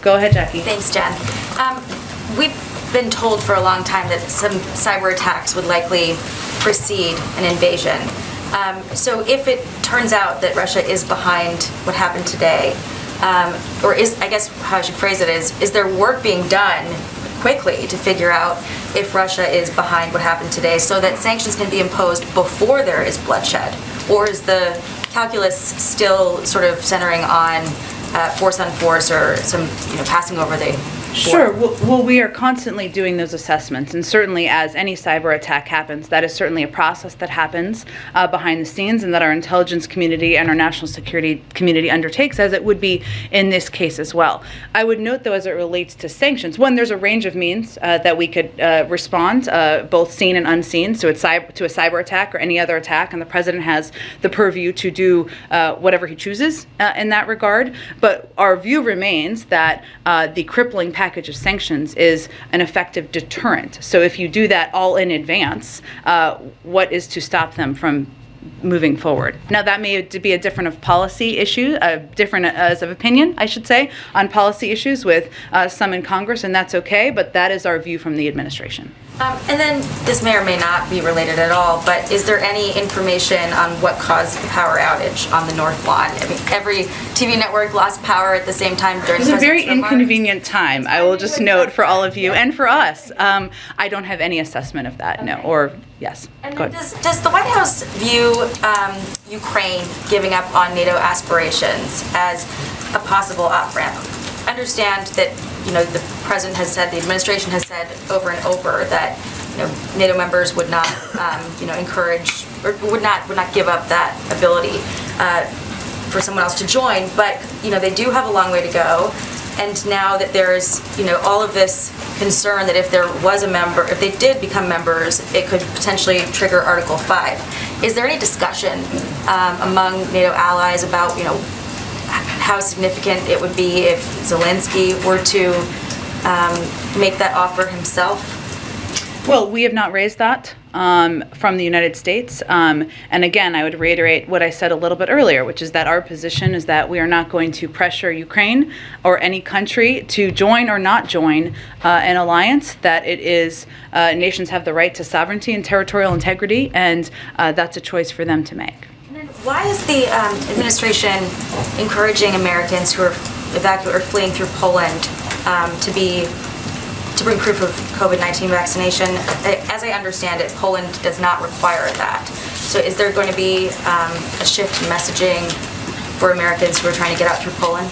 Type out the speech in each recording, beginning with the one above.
Go ahead, Jacqui. Thanks, Jen. We've been told for a long time that some cyber attacks would likely precede an invasion. So if it turns out that Russia is behind what happened today, or is, I guess how I should phrase it is there work being done quickly to figure out if Russia is behind what happened today so that sanctions can be imposed before there is bloodshed? Or is the calculus still sort of centering on force on force or some passing over the Sure. Well, we are constantly doing those assessments, and certainly as any cyber attack happens, that is certainly a process that happens behind the scenes and that our intelligence community and our national security community undertakes, as it would be in this case as well. I would note, though, as it relates to sanctions, one, there's a range of means that we could respond, both seen and unseen, to a cyber attack or any other attack, and the president has the purview to do whatever he chooses in that regard. But our view remains that the crippling package of sanctions is an effective deterrent. So if you do that all in advance, what is to stop them from moving forward? Now, that may be a different of policy issue, different as of opinion, I should say, on policy issues with some in Congress, and that's okay, but that is our view from the administration. And then this may or may not be related at all, but is there any information on what caused the power outage on the North Lawn? I mean, every TV network lost power at the same time during the It was a very president's inconvenient time, I will just note for all of you and for us. I don't have any assessment of that, no, or yes. And Go then ahead. does the White House view Ukraine giving up on NATO aspirations as a possible off-ramp? Understand that the president has said, the administration has said over and over that NATO members would not encourage or would not give up that ability for someone else to join, but they do have a long way to go. And now that there's all of this concern that if there was a member, if they did become members, it could potentially trigger Article 5. Is there any discussion among NATO allies about how significant it would be if Zelensky were to make that offer himself? Well, we have not raised that from the United States. And again, I would reiterate what I said a little bit earlier, which is that our position is that we are not going to pressure Ukraine or any country to join or not join an alliance, that it is nations have the right to sovereignty and territorial integrity, and that's a choice for them to make. Why is the administration encouraging Americans who are evacuating or fleeing through Poland to bring proof of COVID-19 vaccination? As I understand it, Poland does not require that. So is there going to be a shift in messaging for Americans who are trying to get out through Poland?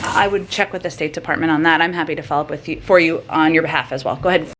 I would check with the State Department on that. I'm happy to follow up for you on your behalf as well. Go ahead.